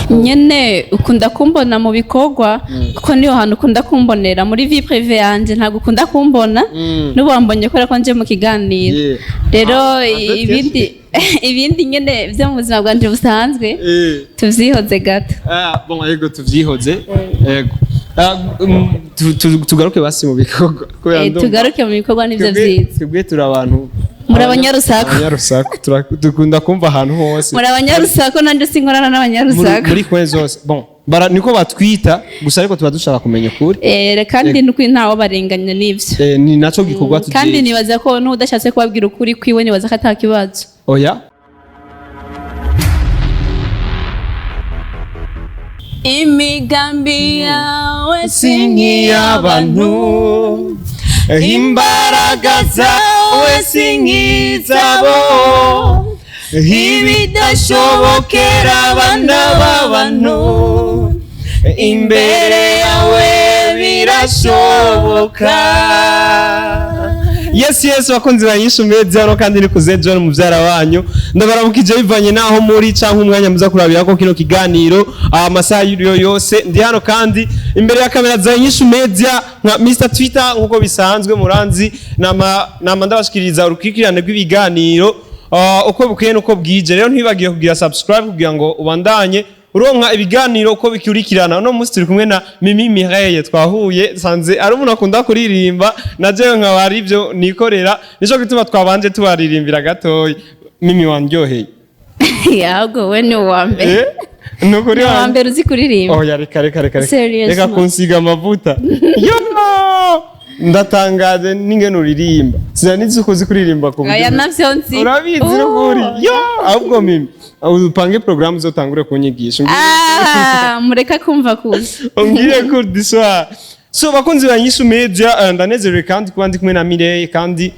nyene ukunda kumbona mu bikorwa kuko niho hantu ukunda kumbonera muri vie privé yanje ntabwo ukunda kumbona n'ubambonye ko nje mu kiganiro rero ibindi nyene byo mu buzima bwanje busanzwe tuvyihoze gato bon yego tuvyihoze yego tugaruke basi mu bikorwa tugaruke mu bikorwa nivyo vyiza twebwe turi abantu muri abanyarusaku dukunda kumva ahantu hose muri abanyarusaku nanje sinkorana n'abanyarusaku muri kwe zose bon niko batwita gusa ariko tuba dushaka kumenya ukuri kandi nuko ntawo barenganya n'ivyo ni naco gikorwa tugiye kandi nibaza ko n'udashatse kubabwira ukuri kwiwe nibaza ko atakibazo oya imigambi yawe sinkiyabantu imbaraga zawe sinkizabo ibidashobokera abana b'abantu imbere yawe birashoboka. Yes bakunzi banyishu meze hano kandi ni kuze John muvyara wanyu ndabaramukije bivanye naho muri canke umwanya muza kurabira ko kino kiganiro amasaha yose ndi hano kandi imbere ya kamera za Nyishu Media nka Mr Twitter nkuko bisanzwe muranzi nama ndabashikiriza urukikirane rw'ibiganiro uko bukeye nuko bwije rero ntibagiye kugira subscribe kugira ngo ubandanye uronka ibiganiro uko bikurikirana. No musi turi kumwe na Mimi Mireille twahuye sanze ari umuntu akunda kuririmba naje nka bari byo nikorera nico gituma twabanje tubaririmbira gatoyi. Mimi wandyoheye yago we ni wambe nukuri wambe uzi kuririmba ya reka kunsiga amavuta yo ndatangaje n'ingene uririmba sinanizi uko zikuririmba ku aya navyo nzi urabizi n'ukuri yo ahubwo Mimi upange programu zotangure kunyigisha mureka kumva kuza ongire cours du soir. So bakunzi banyishu media ndanezerewe kandi kuba ndi kumwe na Mireille kandi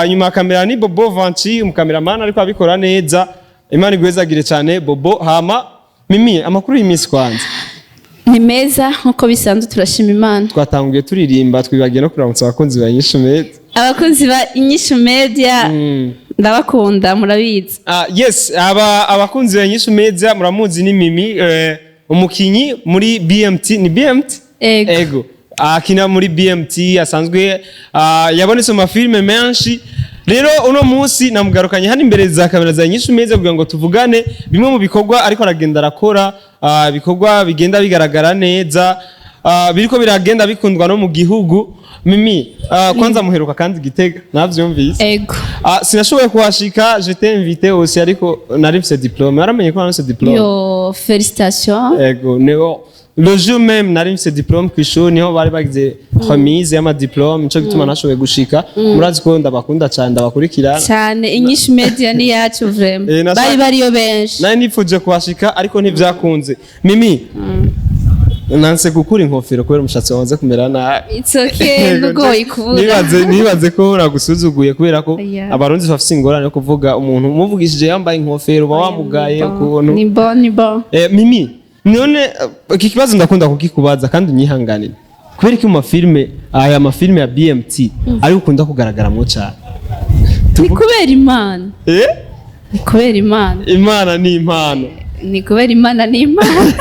nyuma kamera ni Bobo Vanchi umukameraman ariko abikora neza. Imana igwezagire cyane Bobo. Hama Mimi amakuru y'imisi kwanza ni meza nkuko bisanzwe turashima Imana. Twatanguye turirimba twibagiye no kuramutsa abakunzi banyishu media. Abakunzi ba Inyishu Media ndabakunda murabizi. Yes abakunzi banyishu media muramuzi ni Mimi umukinyi muri BMT ni BMT ego akina muri BMT asanzwe yabonetse mu mafilme menshi. Rero uno munsi namugarukanye hano imbere za kamera za Nyishu Media kugira ngo tuvugane bimwe mu bikorwa ariko aragenda arakora bikorwa bigenda bigaragara neza biriko biragenda bikundwa no mu gihugu. Mimi kwanza muheruka kandi Gitega navyumvise ego sinashoboye kuhashika j'étais invité aussi ariko nari mfise diplôme aramenye ko nari diplôme yo félicitations ego neo le jour même nari mfise diplôme kw'ishuri niho bari bagize remise y'ama diplôme nico gituma nashoboye gushika murazi ko ndabakunda cyane ndabakurikirana cyane Inyishu Media ni yacu vraiment bari yo benshi nari nipfuje kuhashika ariko ntivyakunze. Mimi nanse gukura inkofero kubera umushatsi wawe kumera nabi. It's okay nugoye kuvuga nibaze ko uragusuzuguye kubera ko abarundi bafite ingorane yo kuvuga umuntu umuvugishije yambaye inkofero ba wamugaye ukuntu ni bon Mimi none iki kibazo ndakunda kukikubaza kandi unyihanganire kubera ko mu mafilme aya mafilme ya BMT ari ukunda kugaragaramo cyane ni kubera Imana ni kubera Imana ni impano ni kubera Imana ni impano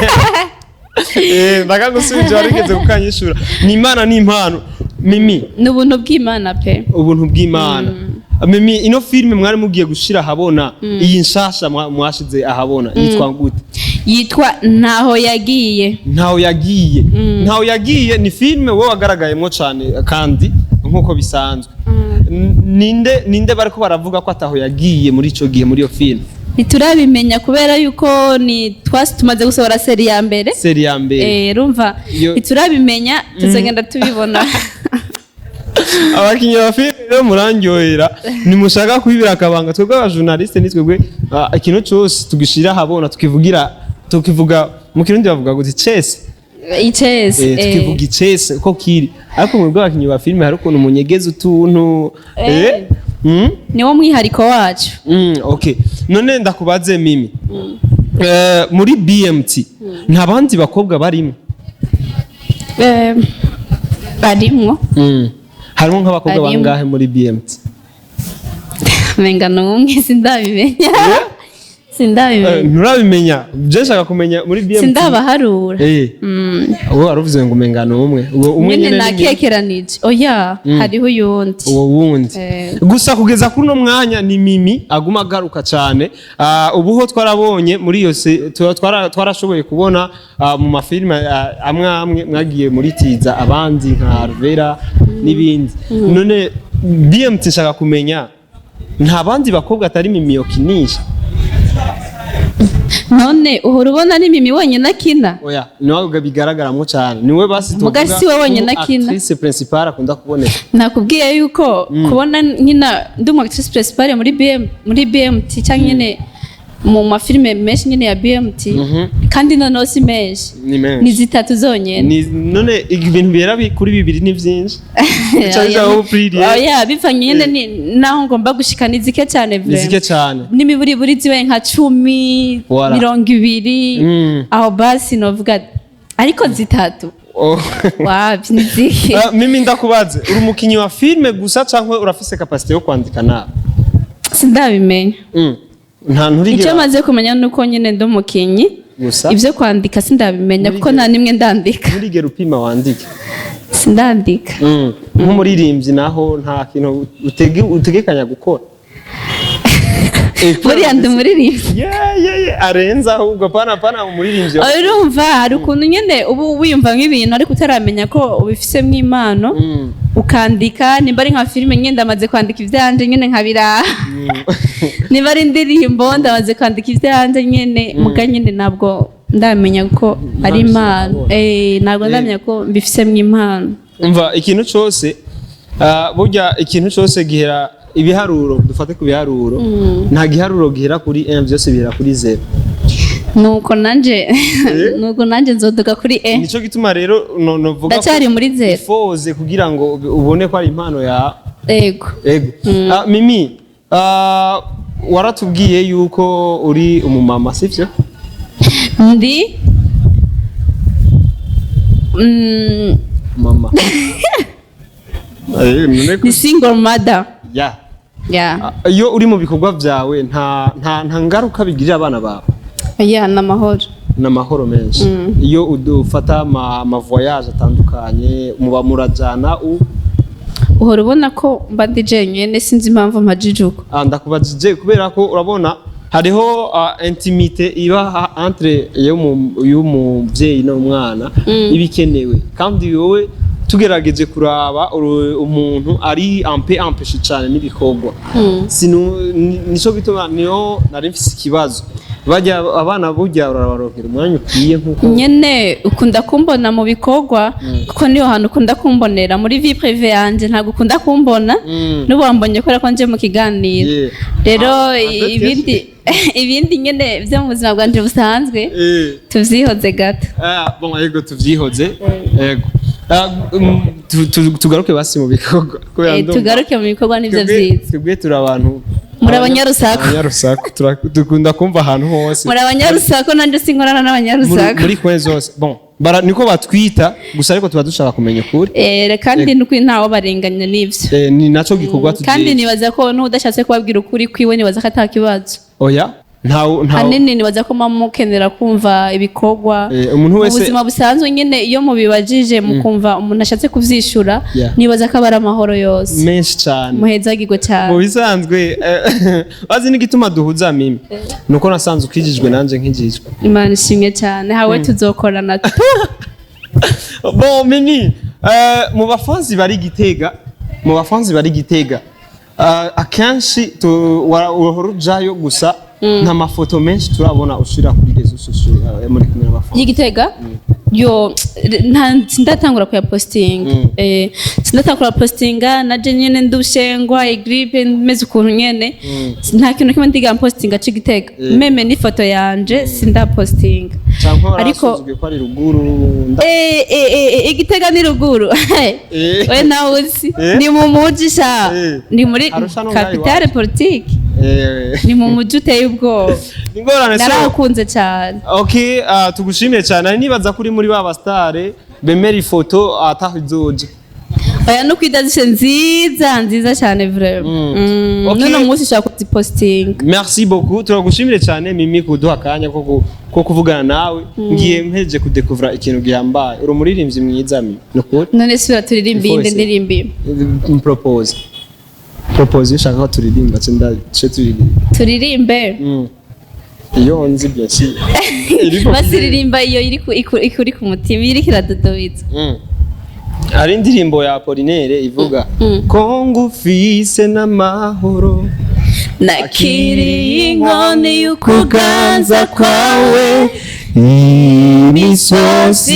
ndakagusubije warigeze kukanyishura ni Imana ni impano. Mimi n'ubuntu bw'Imana pe ubuntu bw'Imana. Mimi ino filme mwari mugiye gushira ahabona iyi nshasha mwashize ahabona yitwa gute? Yitwa Ntaho Yagiye. Ntaho yagiye ni filme wowe wagaragayemo cyane kandi nkuko bisanzwe. Ninde bariko baravuga ko ataho yagiye muri ico gihe muri iyo filme? Niturabimenya kubera yuko ni twasi tumaze gusohora seri ya mbere rumva niturabimenya tuzagenda tubibona. Abakinyi ba filme rero murandyohera nimushaka kwibira akabanga twebwe aba journaliste nitwebwe ikintu cyose tugishira habona tukivuga mu kirundi bavuga ngo icese tukivuga icese ko kiri ariko mwebwe abakinyi ba filme hari ukuntu munyegeza utuntu niwo mwihariko wacu. Okay none ndakubaze Mimi muri BMT nta bandi bakobwa barimo barimo harimo nk'abakobwa bangahe muri BMT? menga n'umwe sindabimenya Sindabimenya. Nturabimenya. Je nshaka kumenya muri BMT. Sindabaharura. Uwo aruvuze ngo umengano umwe. Umwe nyene nakekeranije. Oya, hariho yundi. Uwo wundi. Gusa kugeza kuri no mwanya ni Mimi aguma agaruka cyane. Ubuho twarabonye muri yose twarashoboye kubona mu mafilme amwe mwagiye muri tiza abandi nka Rivera n'ibindi. None BMT nshaka kumenya nta bandi bakobwa atari Mimi yokinisha. None uhora ubona ni Mimi wenyine akina? Oya, niwe bigaragaramwo cyane. Niwe basi tuvuga. Mugasi we wenyine akina. Actrice principale akunda kuboneka. Nakubwiye yuko kubona nkina ndi umu actrice principale muri BMT cyangwa nyine mu mafilme menshi nyine ya BMT kandi noneho si menshi ni zitatu zonyene. None ibintu bihera kuri bibiri ni vyinshi. Oya bivanye nyine naho ngomba gushika nizike cyane vraiment. Nizike cyane. N'imiburi buri zibaye nka 10 20 aho basi novuga ariko zitatu. Wapi nizike. Mimi ndakubaze uri umukinyi wa filme gusa cyangwa urafise capacité yo kwandika na? Sindabimenya. Nta nturigera. Icyo maze kumenya nuko nyine ndo mukinyi. Ibyo kwandika sindabimenya kuko nta nimwe ndandika. Nturigera upima wandike. Sindandika. Nk'umuririmbyi naho nta kintu utegekanya gukora. Buriya ndi umuririmbyi. Arenza ahubwo pana umuririmbyi. Urumva hari ukuntu nyine ubu wiyumva nk'ibintu ariko utaramenya ko ubifisemo impano ukandika nimba ari nka filime nyine ndamaze kwandika ivyanje nyine nkabira niba ari indirimbo ndamaze kwandika ivyanje nyine muga nyine ntabwo ndamenya ko ari impano ntabwo ndamenya ko mbifisemo impano. Umva ikintu cyose burya ikintu cyose gihera ibiharuro dufate ku biharuro nta giharuro gihera kuri 1 byose bihera kuri 0. Nuko nanje nzoduka kuri nico gituma rero novuga ndacyari muri 0 ifoze kugira ngo ubone ko ari impano ya ego. Mimi waratubwiye yuko uri umumama sivyo? Ndi mama. Ni single mother. Iyo uri mu bikorwa byawe nta ngaruka bigirira abana bawe? N'amahoro menshi. Iyo udufata ama voyage atandukanye muba murajana uhora ubona ko mba ndi jenyene sinzi impamvu mpajijuka. Ndakubajije kubera ko urabona hariho intimité iba entre y'umuvyeyi n'umwana ibikenewe kandi wowe tugerageje kuraba umuntu ari empêché cyane n'ibikorwa. Nico bituma niyo nari mfise ikibazo. Bajya abana burya urabarokera umwanya ukwiye nkuko nyene ukunda kumbona mu bikorwa kuko niyo hantu ukunda kumbonera muri vie privée yanje ntago ukunda kumbona n'ubambonye ko rako nje mu kiganiro. Rero ibindi nyene byo mu buzima bwanje busanzwe tuvyihoze gato. Bon yego tuvyihoze yego. Tugaruke basi mu bikorwa. Tugaruke mu bikorwa nivyo vyiza. Twebwe turi abantu muri abanyarusaku. Dukunda kumva ahantu hose. Muri abanyarusaku nanje sinkorana n'abanyarusaku. Muri kwe zose. Bon, niko batwita gusa ariko tuba dushaka kumenya ukuri. Kandi nuko ntawo barenganya n'ivyo. Ni naco gikorwa tugiye. Kandi nibaza ko n'udashatse kubabwira ukuri kwiwe nibaza ko atakibazo. Oya. Hanini nibaza ko mukenera kumva ibikorwa umuntu wese ubuzima busanzwe nyine iyo mubibajije mukumva umuntu ashatse kuvyishura nibaza ko abara amahoro yose menshi cyane muhezagirwa cyane mu bisanzwe bazi n'igituma duhuza Mimi nuko nasanzwe ukijijwe nanje nkijijwe. Imana ishimye cyane hawe tuzokorana tu. Bon Mimi mu bafanzi bari Gitega akenshi uhora ujayo gusa nta mafoto menshi turabona ushira kuri rezo sociaux muri kumwe n'abafanzi y'Igitega yo sindatangura kuya posting sindatangura postinga naje nyene ndushengwa igripe meze ukuntu nyene nta kintu kimwe ndiga postinga c'Igitega meme ni foto yanje sinda posting ariko ko ari ruguru Igitega ni ruguru we nawe uzi ni mu muji sha ni muri capitale politique ni mu muji uteye ubwoba narakunze cyane. Okay, tugushimiye cyane nibaza kuri muri baba stare bemera ifoto atahizoje Oya no kwidazishe nziza cyane vraiment. Okay. None umunsi ushaka kuziposting. Merci beaucoup turagushimire cyane Mimi kuduha akanya ko kuvugana nawe ngiye mpeje kudekuvura ikintu gihambaye uri umuririmbyi mwiza mi nukuri None sura turirimbi inde ndirimbi. propose ushaka ko turirimba cyo Turirimbe. iyo nzi byinshi Basiririmba iyo iri ku mutima iri kiradodobiza. hari indirimbo ya Apollinaire ivuga ko ngufise n'amahoro nakiriye inkoni y'ukuganza kwawe imisozi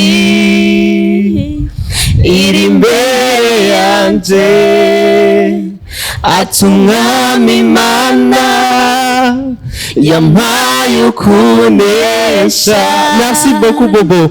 iri imbere yanje ati umwami Imana yampaye ukunesha. Merci beaucoup Bobo.